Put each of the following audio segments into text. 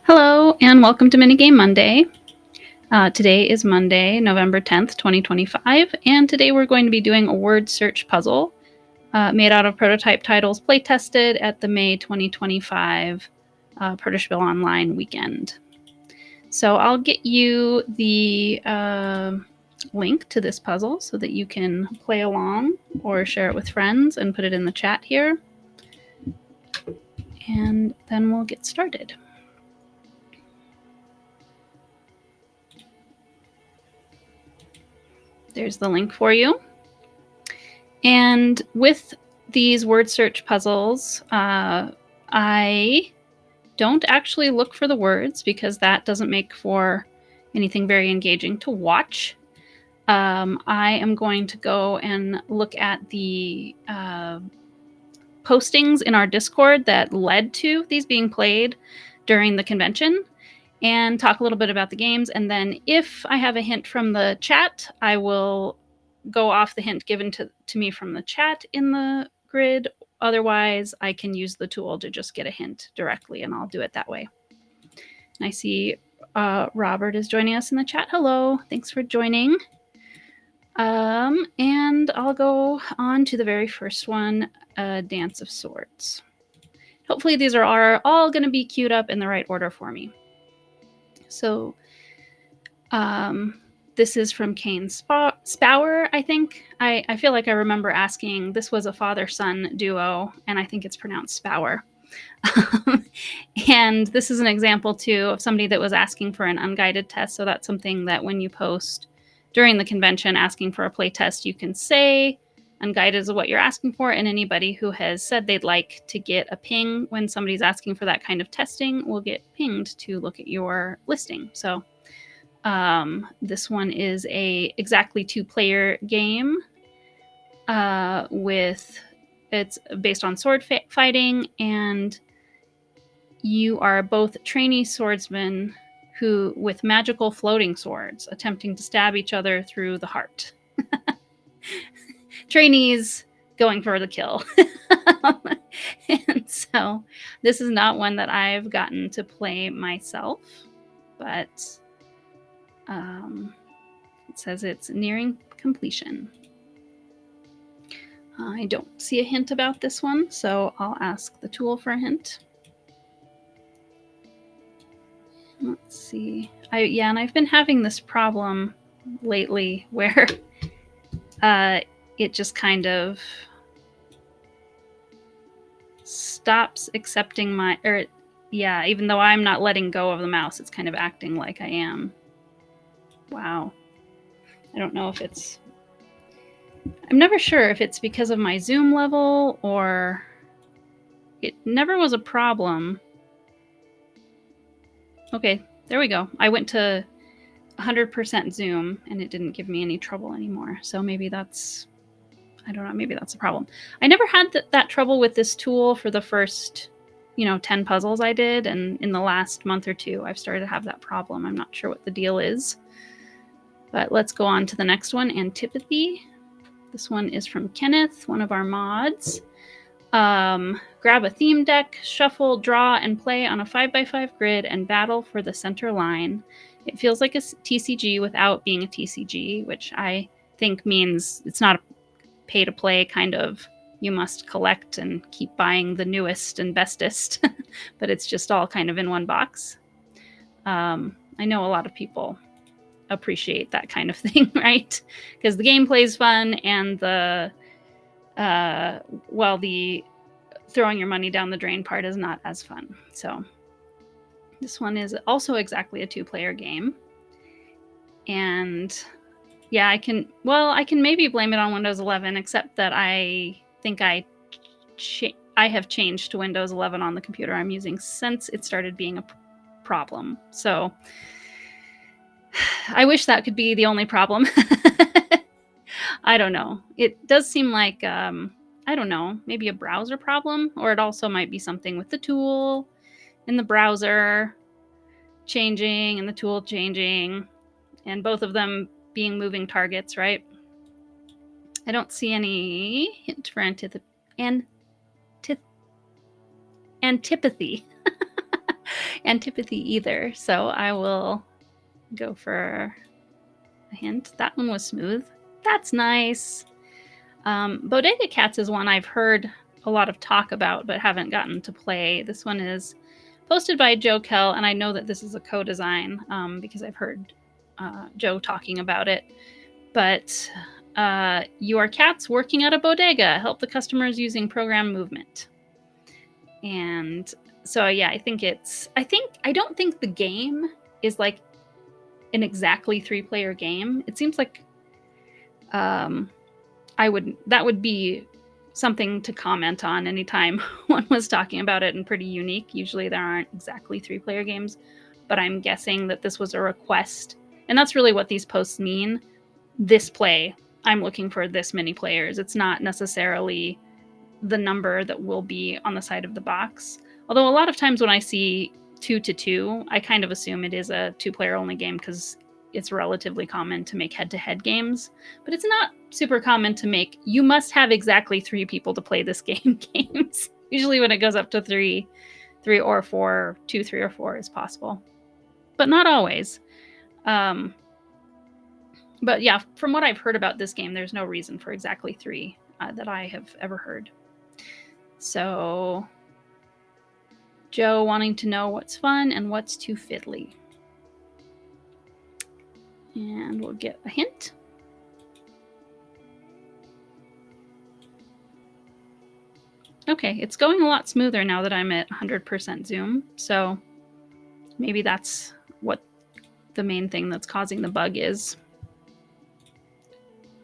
Hello, and welcome to Minigame Monday. Today is Monday, November 10th, 2025, and today we're going to be doing a word search puzzle made out of prototype titles play-tested at the May 2025 Purtishville Online weekend. So I'll get you the link to this puzzle so that you can play along or share it with friends and put it in the chat here. And then we'll get started. There's the link for you. And with these word search puzzles, I don't actually look for the words because that doesn't make for anything very engaging to watch. I am going to go and look at the postings in our Discord that led to these being played during the convention and talk a little bit about the games. And then if I have a hint from the chat, I will go off the hint given to me from the chat in the grid. Otherwise, I can use the tool to just get a hint directly, and I'll do it that way. And I see Robert is joining us in the chat. Hello, thanks for joining. And I'll go on to the very first one, Dance of Swords. Hopefully these are all going to be queued up in the right order for me. So this is from Kane Spower, I think. I feel like I remember asking, this was a father-son duo, and I think it's pronounced Spower. And this is an example, too, of somebody that was asking for an unguided test. So that's something that when you post during the convention asking for a play test, you can say unguided is what you're asking for. And anybody who has said they'd like to get a ping when somebody's asking for that kind of testing will get pinged to look at your listing. So this one is a exactly 2-player game it's based on sword fighting, and you are both trainee swordsmen who with magical floating swords attempting to stab each other through the heart. Trainees going for the kill. And so this is not one that I've gotten to play myself, but it says it's nearing completion. I don't see a hint about this one, so I'll ask the tool for a hint. Let's see. And I've been having this problem lately where it just kind of stops accepting my, even though I'm not letting go of the mouse, it's kind of acting like I am. Wow. I don't know if I'm never sure if it's because of my zoom level or it never was a problem. Okay, there we go. I went to 100% zoom and it didn't give me any trouble anymore. So maybe that's, I don't know, maybe that's a problem. I never had that trouble with this tool for the first, 10 puzzles I did. And in the last month or two, I've started to have that problem. I'm not sure what the deal is. But let's go on to the next one, Antipathy. This one is from Kenneth, one of our mods. Grab a theme deck, shuffle, draw, and play on a 5x5 grid and battle for the center line. It feels like a TCG without being a TCG, which I think means it's not a pay-to-play kind of you must collect and keep buying the newest and bestest, but it's just all kind of in one box. I know a lot of people appreciate that kind of thing, right? Because the gameplay is fun and the throwing your money down the drain part is not as fun. So this one is also exactly a 2-player game. And yeah, I can maybe blame it on Windows 11, except that I think I have changed to Windows 11 on the computer I'm using since it started being a problem. So I wish that could be the only problem. I don't know. It does seem like, I don't know, maybe a browser problem, or it also might be something with the tool in the browser changing and the tool changing, and both of them being moving targets, right? I don't see any hint for antipathy. antipathy either. So I will go for a hint. That one was smooth. That's nice. Bodega Cats is one I've heard a lot of talk about, but haven't gotten to play. This one is posted by Joe Kell, and I know that this is a co-design because I've heard Joe talking about it. But you are cats working at a bodega. Help the customers using program movement. And so, yeah, I don't think the game is like an exactly 3-player game. It seems like that would be something to comment on anytime one was talking about it, and pretty unique. Usually there aren't exactly 3-player games, but I'm guessing that this was a request. And that's really what these posts mean. This play, I'm looking for this many players. It's not necessarily the number that will be on the side of the box. Although a lot of times when I see 2 to 2, I kind of assume it is a 2-player only game because it's relatively common to make head-to-head games. But it's not super common to make, you must have exactly 3 people to play this game games. Usually when it goes up to 3 or 4, 2, 3, or 4 is possible. But not always. But yeah, from what I've heard about this game, there's no reason for exactly 3 that I have ever heard. So, Joe wanting to know what's fun and what's too fiddly. And we'll get a hint. Okay, it's going a lot smoother now that I'm at 100% zoom. So maybe that's what the main thing that's causing the bug is.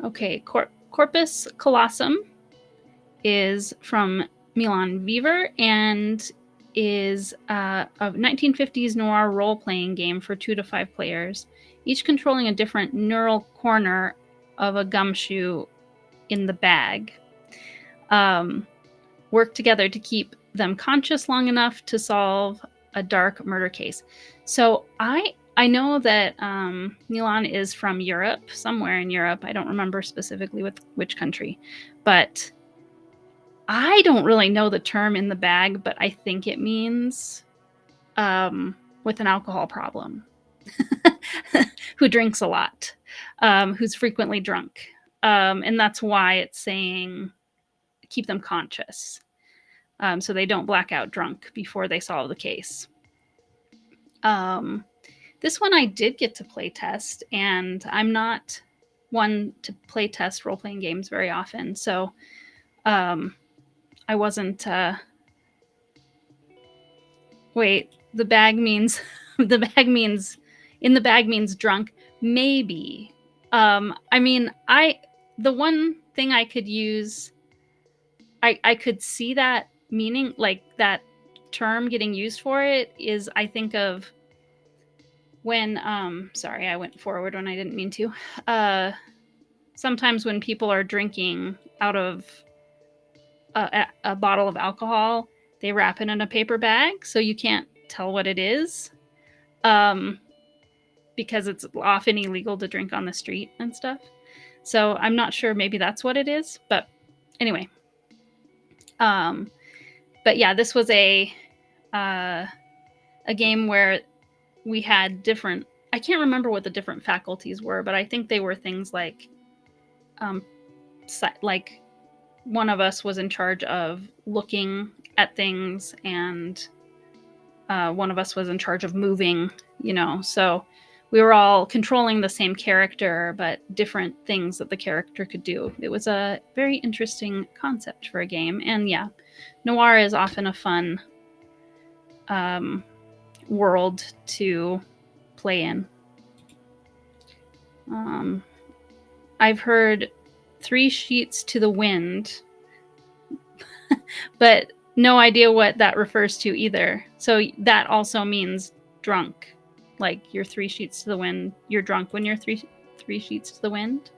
Okay, Corpus Colossum is from Milan Weaver and is a 1950s noir role-playing game for 2 to 5 players, each controlling a different neural corner of a gumshoe in the bag. Work together to keep them conscious long enough to solve a dark murder case. So I know that Milan is from Europe, somewhere in Europe. I don't remember specifically which country, but I don't really know the term in the bag, but I think it means with an alcohol problem, who drinks a lot, who's frequently drunk. And that's why it's saying keep them conscious. So they don't black out drunk before they solve the case. This one I did get to play test, and I'm not one to play test role-playing games very often. So I wasn't... Wait, the bag means... the bag means... In the bag means drunk. Maybe. I mean, the one thing I could use... I could see that meaning, like that term getting used for it is, I think of when... sorry, I went forward when I didn't mean to. Sometimes when people are drinking out of a bottle of alcohol, they wrap it in a paper bag so you can't tell what it is, because it's often illegal to drink on the street and stuff. So I'm not sure, maybe that's what it is, but anyway. But yeah, this was a game where we had different... I can't remember what the different faculties were, but I think they were things like one of us was in charge of looking at things, and one of us was in charge of moving, so we were all controlling the same character, but different things that the character could do. It was a very interesting concept for a game. And yeah, noir is often a fun world to play in. I've heard 3 sheets to the wind, but no idea what that refers to either. So that also means drunk. Like you're 3 sheets to the wind. You're drunk when you're three sheets to the wind.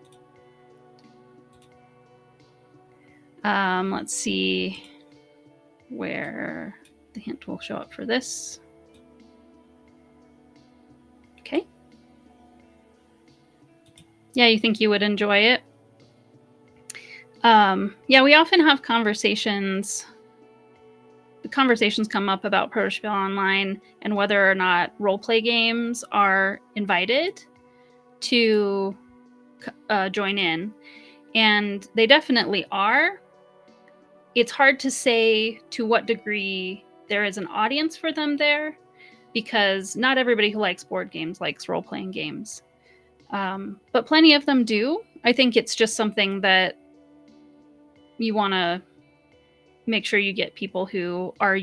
Let's see where the hint will show up for this. Okay. Yeah, you think you would enjoy it? Yeah, we often have conversations conversations come up about Protospiel Online and whether or not role-play games are invited to join in. And they definitely are. It's hard to say to what degree there is an audience for them there, because not everybody who likes board games likes role-playing games. But plenty of them do. I think it's just something that you want to make sure you get people who are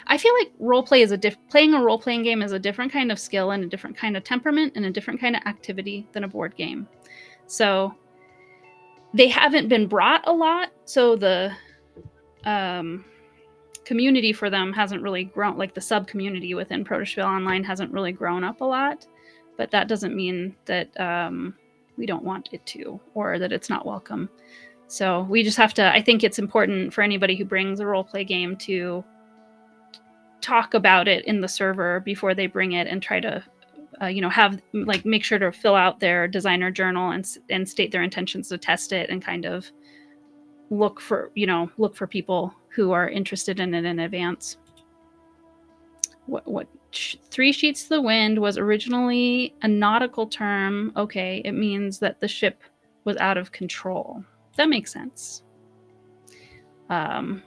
I feel like roleplay is playing a role-playing game is a different kind of skill and a different kind of temperament and a different kind of activity than a board game. So they haven't been brought a lot, so the community for them hasn't really grown, like the sub-community within Protospiel Online hasn't really grown up a lot, but that doesn't mean that we don't want it to, or that it's not welcome. So we just have to, I think it's important for anybody who brings a roleplay game to talk about it in the server before they bring it, and try to have, like, make sure to fill out their designer journal and state their intentions to test it, and kind of look for people who are interested in it in advance. What 3 sheets to the wind was originally a nautical term. Okay, it means that the ship was out of control. That makes sense. Although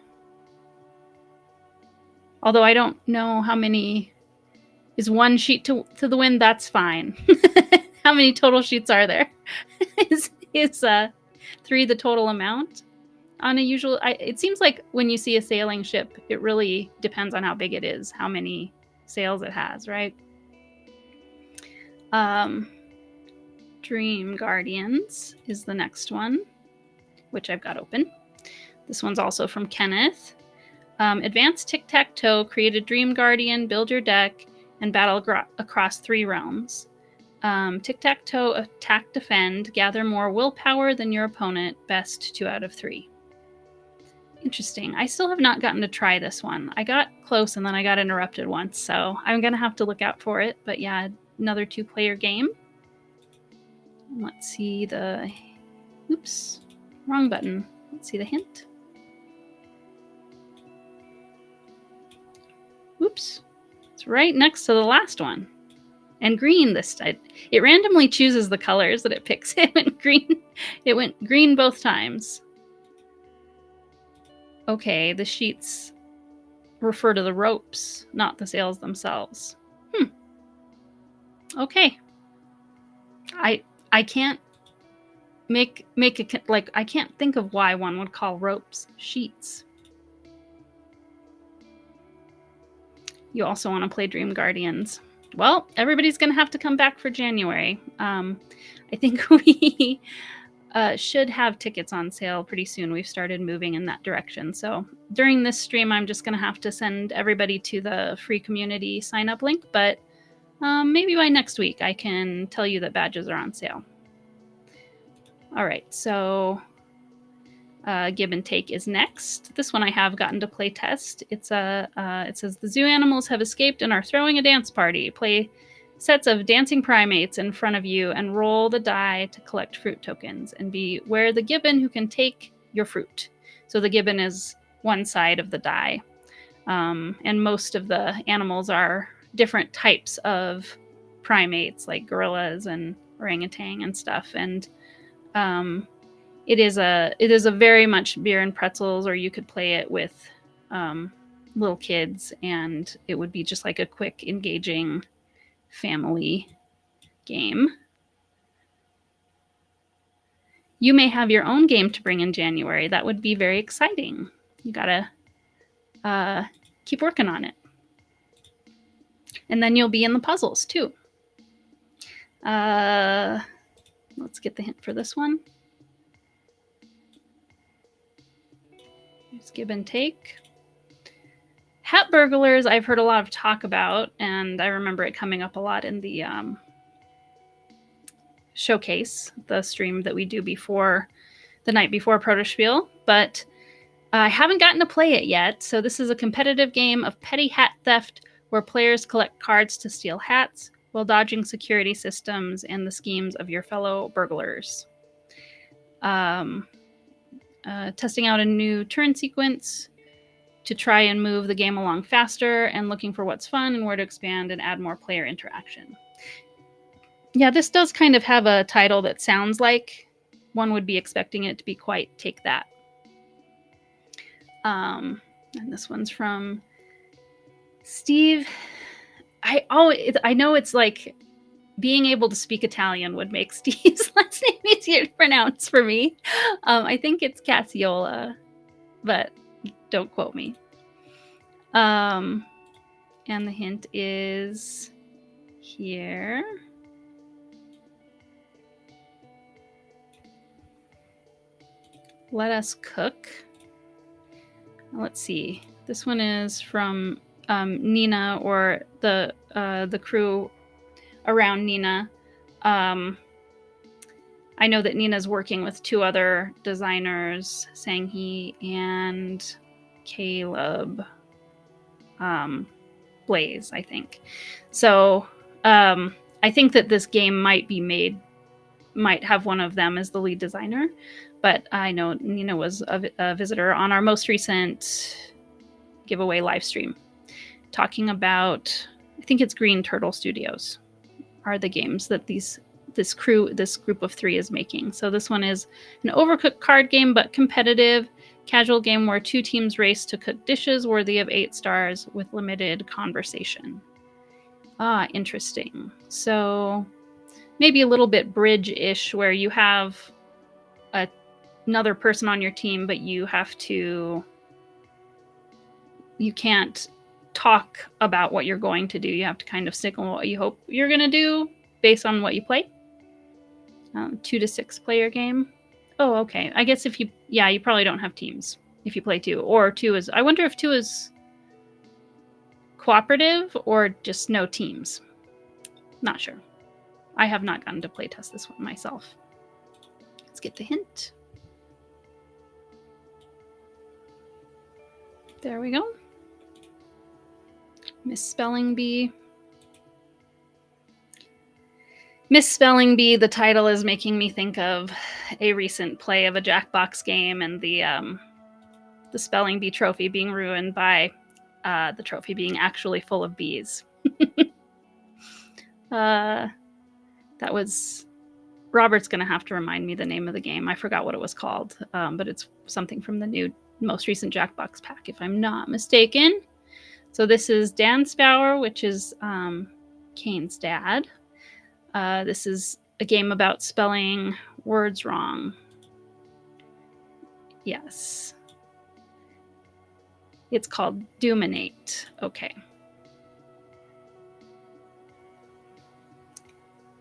I don't know how many is 1 sheet to the wind. That's fine. How many total sheets are there? is 3 the total amount? On a usual, it seems like when you see a sailing ship, it really depends on how big it is, how many sails it has, right? Dream Guardians is the next one, which I've got open. This one's also from Kenneth. Advanced tic-tac-toe, create a Dream Guardian, build your deck, and battle across 3 realms. Tic-tac-toe, attack, defend, gather more willpower than your opponent, best 2 out of 3. Interesting. I still have not gotten to try this one. I got close and then I got interrupted once, so I'm going to have to look out for it. But yeah, another 2-player game. Let's see the... Oops, wrong button. Let's see the hint. Oops, it's right next to the last one. And green this time. It randomly chooses the colors that it picks. It went green. It went green both times. Okay, the sheets refer to the ropes, not the sails themselves. Okay. I can't make it, like, I can't think of why one would call ropes sheets. You also want to play Dream Guardians. Well, everybody's going to have to come back for January. I think we should have tickets on sale pretty soon. We've started moving in that direction. So during this stream, I'm just going to have to send everybody to the free community sign-up link. But maybe by next week, I can tell you that badges are on sale. All right, so Give and Take is next. This one I have gotten to play test. It says the zoo animals have escaped and are throwing a dance party. Play sets of dancing primates in front of you and roll the die to collect fruit tokens, and beware the gibbon who can take your fruit. So the gibbon is one side of the die. And most of the animals are different types of primates, like gorillas and orangutan and stuff. And it is a very much beer and pretzels, or you could play it with little kids, and it would be just like a quick, engaging family game. You may have your own game to bring in January. That would be very exciting. You gotta keep working on it. And then you'll be in the puzzles too. Let's get the hint for this one. Here's Give and Take. Hat burglars, I've heard a lot of talk about, and I remember it coming up a lot in the showcase, the stream that we do before the night before Protospiel, but I haven't gotten to play it yet. So this is a competitive game of petty hat theft where players collect cards to steal hats while dodging security systems and the schemes of your fellow burglars. Testing out a new turn sequence. to try and move the game along faster and looking for what's fun and where to expand and add more player interaction. Yeah, this does kind of have a title that sounds like one would be expecting it to be quite take that. And this one's from Steve. I know it's like being able to speak Italian would make Steve's last name easier to pronounce for me. I think it's Cassiola, but don't quote me. And the hint is here. Let us cook. Let's see. This one is from Nina, or the crew around Nina. I know that Nina's working with 2 other designers, Sanghi and Caleb Blaze, I think. So I think that this game might have one of them as the lead designer, but I know Nina was a visitor on our most recent giveaway live stream, talking about, I think it's Green Turtle Studios are the games that this group of 3 is making. So this one is an overcooked card game, but competitive casual game where 2 teams race to cook dishes worthy of 8 stars with limited conversation. Interesting. So maybe a little bit bridge-ish, where you have another person on your team, but you can't talk about what you're going to do. You have to kind of signal what you hope you're going to do based on what you play. 2 to 6 player game. Oh, okay. I guess you probably don't have teams if you play 2. Or 2 is, I wonder if 2 is cooperative or just no teams. Not sure. I have not gotten to play test this one myself. Let's get the hint. There we go. Misspelling bee. Misspelling bee, the title is making me think of a recent play of a Jackbox game and the spelling bee trophy being ruined by the trophy being actually full of bees. That was... Robert's going to have to remind me the name of the game. I forgot what it was called, but it's something from the most recent Jackbox pack, if I'm not mistaken. So this is Dansbauer, which is Kane's dad. This is a game about spelling words wrong. Yes. It's called Dominate. Okay.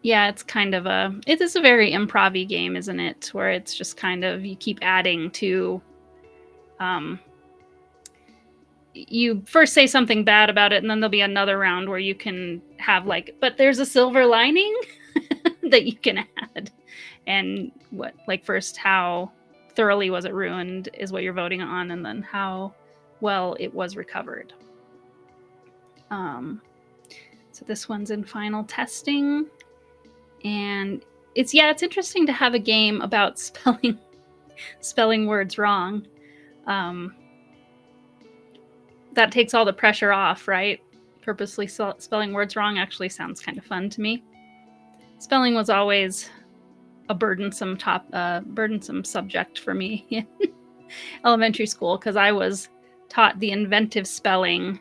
Yeah, it is a very improv-y game, isn't it? Where it's just kind of, you keep adding to, you first say something bad about it, and then there'll be another round where you can have but there's a silver lining that you can add. And first, how thoroughly was it ruined is what you're voting on, and then how well it was recovered. So this one's in final testing. And it's interesting to have a game about spelling words wrong. That takes all the pressure off, right? Purposely spelling words wrong actually sounds kind of fun to me. Spelling was always a burdensome subject for me in elementary school, because I was taught the inventive spelling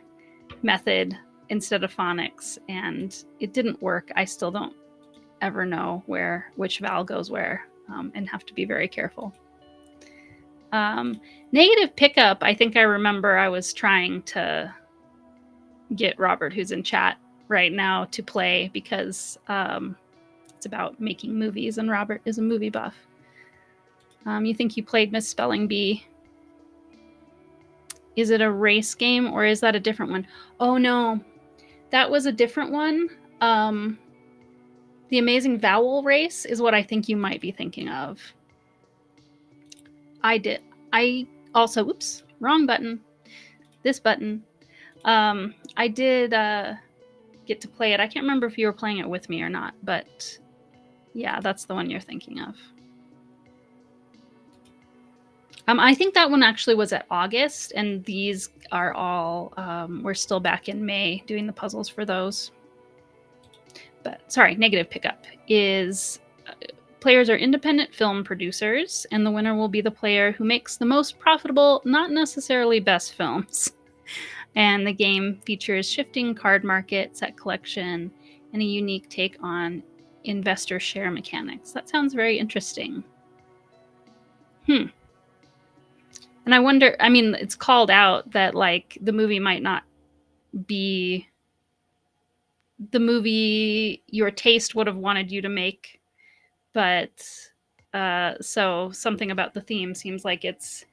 method instead of phonics, and it didn't work. I still don't ever know which vowel goes where, and have to be very careful. Negative pickup, I think I remember I was trying to get Robert, who's in chat right now, to play, because it's about making movies, and Robert is a movie buff. You think you played Misspelling Bee? Is it a race game, or is that a different one? Oh no, that was a different one. The Amazing Vowel Race is what I think you might be thinking of. I also, oops, wrong button. This button. I did get to play it. I can't remember if you were playing it with me or not, but yeah, that's the one you're thinking of. I think that one actually was at August, and these are all, we're still back in May doing the puzzles for those. But sorry, negative pickup is players are independent film producers, and the winner will be the player who makes the most profitable, not necessarily best films. And the game features shifting card market, set collection, and a unique take on investor share mechanics. That sounds very interesting. And I wonder, I mean, it's called out that like the movie might not be the movie your taste would have wanted you to make, but so something about the theme seems like it's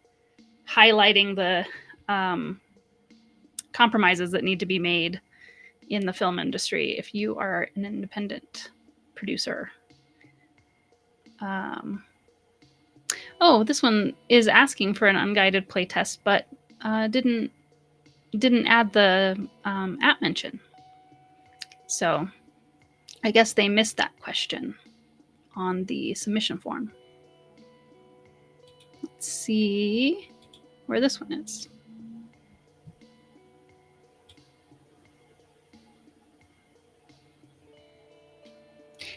highlighting the compromises that need to be made in the film industry if you are an independent producer. Oh, this one is asking for an unguided playtest, but didn't add the app mention. So I guess they missed that question on the submission form. Let's see where this one is.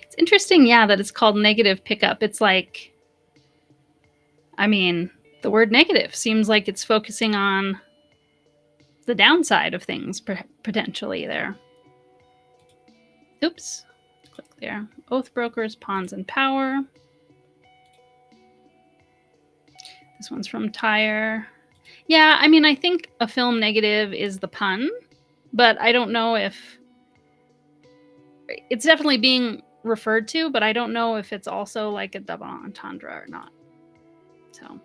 It's interesting, yeah, that it's called negative pickup. It's like, I mean, the word negative seems like it's focusing on the downside of things potentially there. Oops, click there. Oath brokers, pawns, and power. This one's from Tyre. Yeah, I mean, I think a film negative is the pun, but I don't know if it's definitely being referred to, but I don't know if it's also like a double entendre or not. So,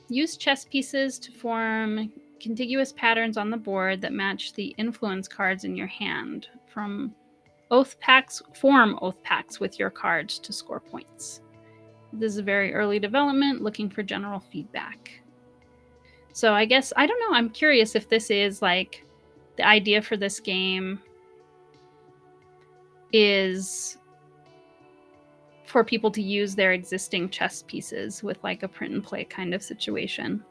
use chess pieces to form contiguous patterns on the board that match the influence cards in your hand. Form oath packs with your cards to score points. This is a very early development, looking for general feedback. So I guess, I don't know, I'm curious if this is like the idea for this game is for people to use their existing chess pieces with like a print and play kind of situation.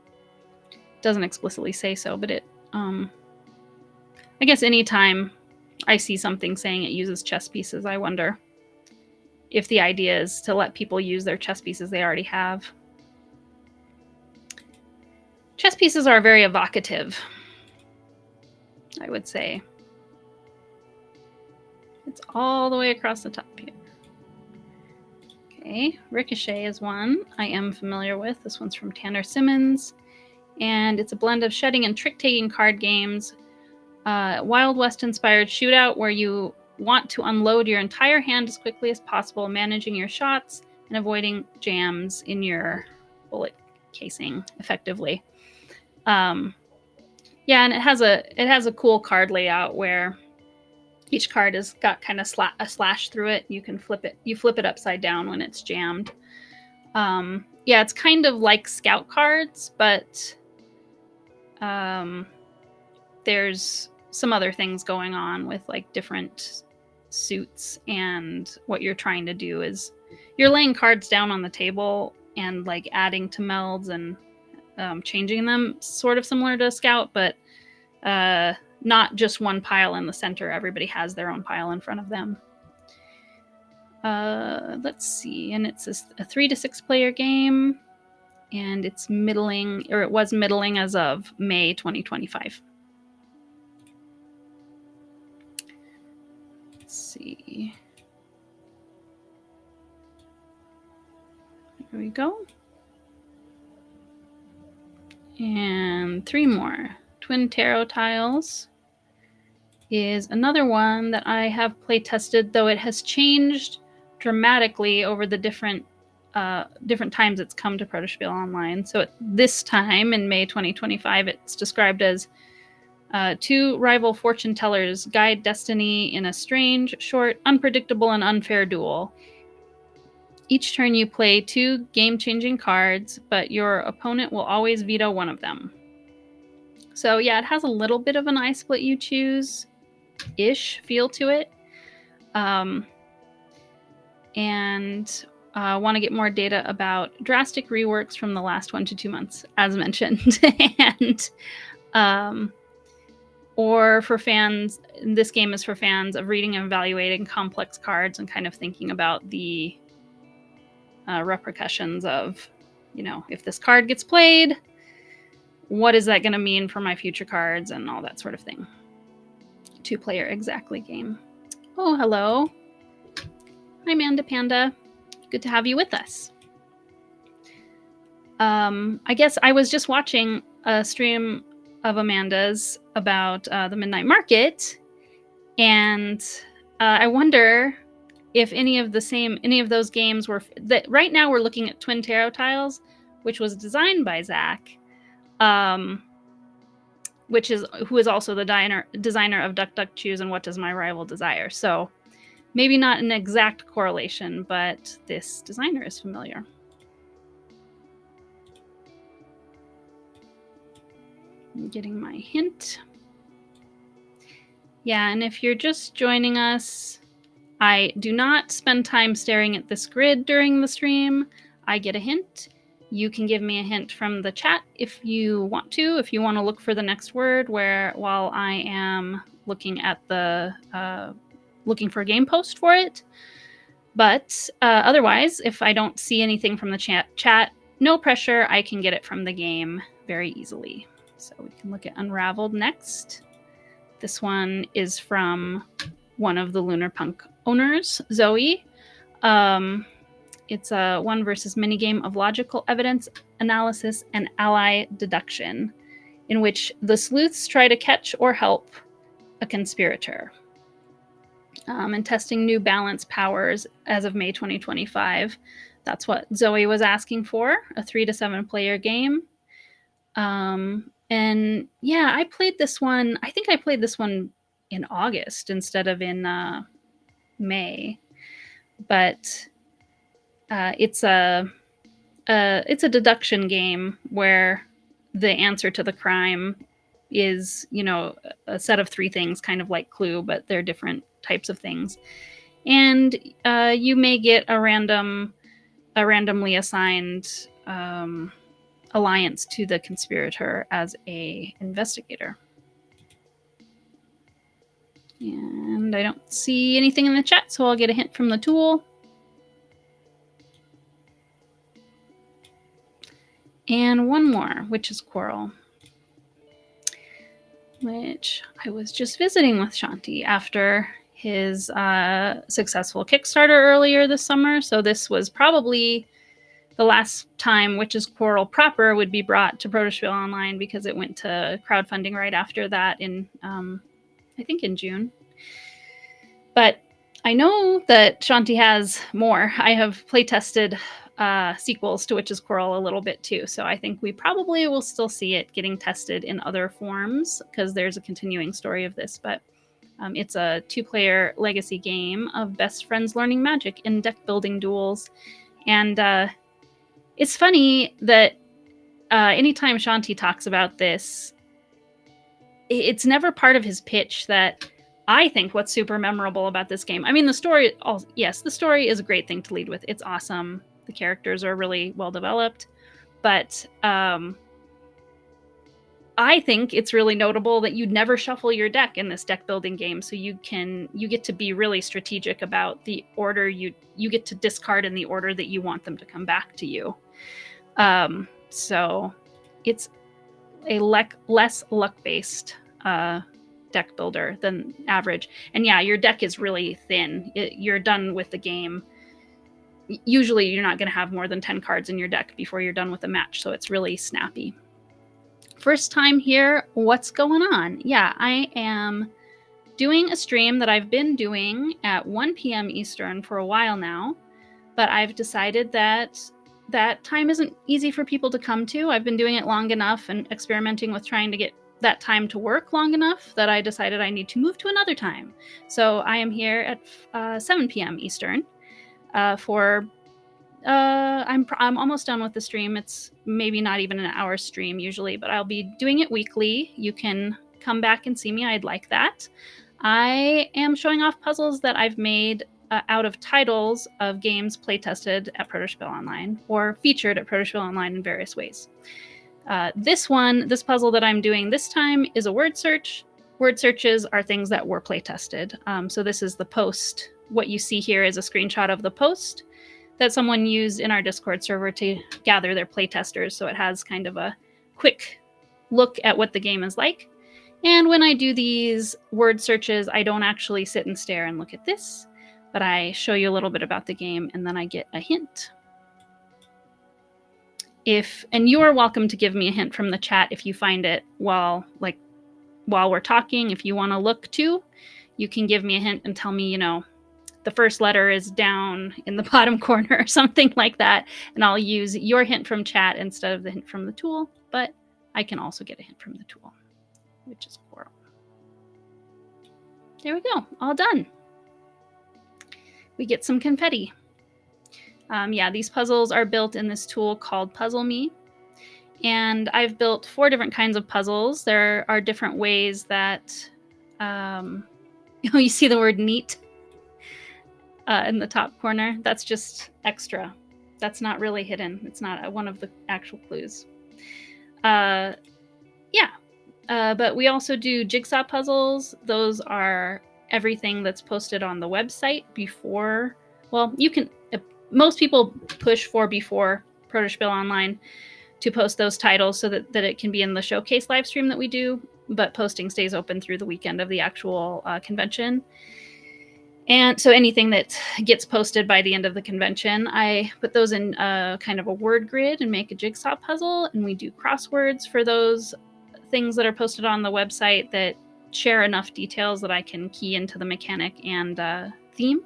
Doesn't explicitly say so, but it, I guess anytime I see something saying it uses chess pieces, I wonder if the idea is to let people use their chess pieces they already have. Chess pieces are very evocative, I would say. It's all the way across the top here. Okay, Ricochet is one I am familiar with. This one's from Tanner Simmons, and it's a blend of shedding and trick-taking card games. Wild West-inspired shootout where you want to unload your entire hand as quickly as possible, managing your shots and avoiding jams in your bullet casing effectively. Yeah, and it has a cool card layout where each card has got kind of a slash through it. You can flip it. You flip it upside down when it's jammed. Yeah, it's kind of like scout cards, but there's some other things going on with like different suits, and what you're trying to do is you're laying cards down on the table and like adding to melds and changing them, sort of similar to Scout, but not just one pile in the center. Everybody has their own pile in front of them. Let's see, and it's a 3 to 6 player game, and it's middling, or it was middling as of May 2025. Let's see. There we go. And 3 more. Twin Tarot Tiles is another one that I have play tested, though it has changed dramatically over the different times it's come to Protospiel Online. So this time in May 2025, it's described as 2 rival fortune tellers guide destiny in a strange, short, unpredictable, and unfair duel. Each turn you play 2 game-changing cards, but your opponent will always veto one of them. So yeah, it has a little bit of an I split you choose-ish feel to it. And want to get more data about drastic reworks from the last 1 to 2 months, as mentioned. And or for fans, this game is for fans of reading and evaluating complex cards and kind of thinking about the repercussions of, if this card gets played, what is that going to mean for my future cards and all that sort of thing. 2-player exactly game. Oh, hello. Hi, Manda Panda. Good to have you with us. I guess I was just watching a stream of Amanda's about the Midnight Market, and I wonder if any of those games were that. Right now we're looking at Twin Tarot Tiles, which was designed by Zach, who is also the designer of Duck Duck Choose and What Does My Rival Desire. So maybe not an exact correlation, but this designer is familiar. I'm getting my hint. Yeah, and if you're just joining us, I do not spend time staring at this grid during the stream. I get a hint. You can give me a hint from the chat if you want to. If you want to look for the next word, while I am looking at looking for a game post for it. But otherwise, if I don't see anything from the chat, no pressure. I can get it from the game very easily. So we can look at Unraveled next. This one is from one of the Lunar Punk owners, Zoe. It's a 1 versus minigame of logical evidence analysis and ally deduction, in which the sleuths try to catch or help a conspirator. And testing new balance powers as of May 2025. That's what Zoe was asking for, a 3 to 7 player game. And yeah, I played this one. I think I played this one in August instead of in May. But it's a deduction game where the answer to the crime is, a set of 3 things, kind of like Clue, but they're different types of things. And you may get a randomly assigned alliance to the conspirator as a investigator. And I don't see anything in the chat, so I'll get a hint from the tool. And one more, Witch's Quarrel, which I was just visiting with Shanti after his successful Kickstarter earlier this summer. So this was probably the last time Witch's Quarrel proper would be brought to Protospiel Online, because it went to crowdfunding right after that in, I think in June. But I know that Shanti has more. I have playtested sequels to Witch's Quarrel a little bit too, so I think we probably will still see it getting tested in other forms, because there's a continuing story of this. But it's a 2-player legacy game of best friends learning magic in deck building duels. And it's funny that anytime Shanti talks about this, it's never part of his pitch that I think what's super memorable about this game. I mean, the story is a great thing to lead with. It's awesome. The characters are really well developed. But I think it's really notable that you never shuffle your deck in this deck building game. So you get to be really strategic about the order you get to discard in the order that you want them to come back to you. So it's a less luck-based deck builder than average. And yeah, your deck is really thin. You're done with the game. Usually you're not going to have more than 10 cards in your deck before you're done with the match. So it's really snappy. First time here, what's going on? Yeah, I am doing a stream that I've been doing at 1 p.m. Eastern for a while now, but I've decided that time isn't easy for people to come to. I've been doing it long enough and experimenting with trying to get that time to work long enough that I decided I need to move to another time. So I am here at 7 p.m. Eastern for I'm almost done with the stream. It's maybe not even an hour stream usually, but I'll be doing it weekly. You can come back and see me. I'd like that. I am showing off puzzles that I've made out of titles of games playtested at Protospiel Online or featured at Protospiel Online in various ways. This puzzle that I'm doing this time is a word search. Word searches are things that were playtested. So this is the post. What you see here is a screenshot of the post that someone used in our Discord server to gather their playtesters. So it has kind of a quick look at what the game is like. And when I do these word searches, I don't actually sit and stare and look at this, but I show you a little bit about the game and then I get a hint. And you are welcome to give me a hint from the chat if you find it while we're talking. If you want to look too, you can give me a hint and tell me, the first letter is down in the bottom corner or something like that. And I'll use your hint from chat instead of the hint from the tool, but I can also get a hint from the tool, which is coral. There we go, all done. We get some confetti. Yeah, these puzzles are built in this tool called Puzzle Me. And I've built 4 different kinds of puzzles. There are different ways that, you see the word neat in the top corner. That's just extra. That's not really hidden. It's not one of the actual clues. Yeah, but we also do jigsaw puzzles. Those are everything that's posted on the website before. Well, most people push for before Protospiel Online to post those titles so that it can be in the showcase live stream that we do, but posting stays open through the weekend of the actual convention. And so anything that gets posted by the end of the convention, I put those in kind of a word grid and make a jigsaw puzzle, and we do crosswords for those things that are posted on the website that share enough details that I can key into the mechanic and theme.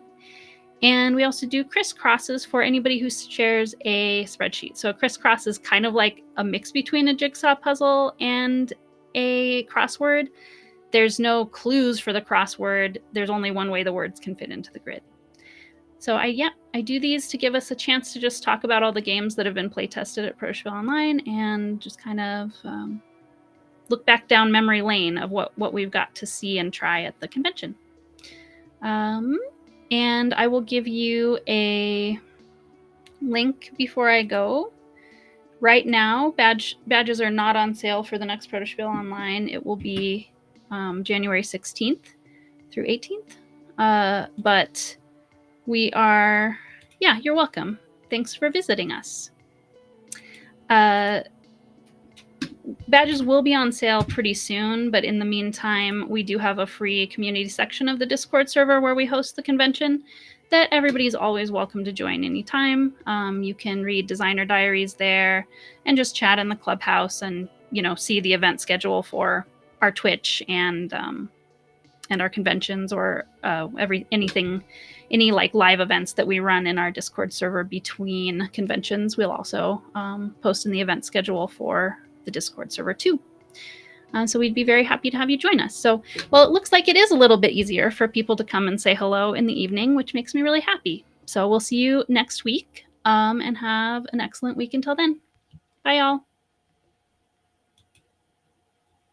And we also do crisscrosses for anybody who shares a spreadsheet. So a crisscross is kind of like a mix between a jigsaw puzzle and a crossword. There's no clues for the crossword. There's only one way the words can fit into the grid. So I do these to give us a chance to just talk about all the games that have been play tested at Protospiel Online and just kind of look back down memory lane of what we've got to see and try at the convention. And I will give you a link before I go. Right now, badges are not on sale for the next Protospiel Online. It will be January 16th through 18th. But we are, you're welcome. Thanks for visiting us. Badges will be on sale pretty soon, but in the meantime, we do have a free community section of the Discord server where we host the convention that everybody's always welcome to join anytime. You can read designer diaries there and just chat in the clubhouse and, see the event schedule for our Twitch and our conventions or any like live events that we run in our Discord server between conventions. We'll also post in the event schedule for the Discord server too. So we'd be very happy to have you join us. So, well, it looks like it is a little bit easier for people to come and say hello in the evening, which makes me really happy. So we'll see you next week and have an excellent week until then. Bye, y'all.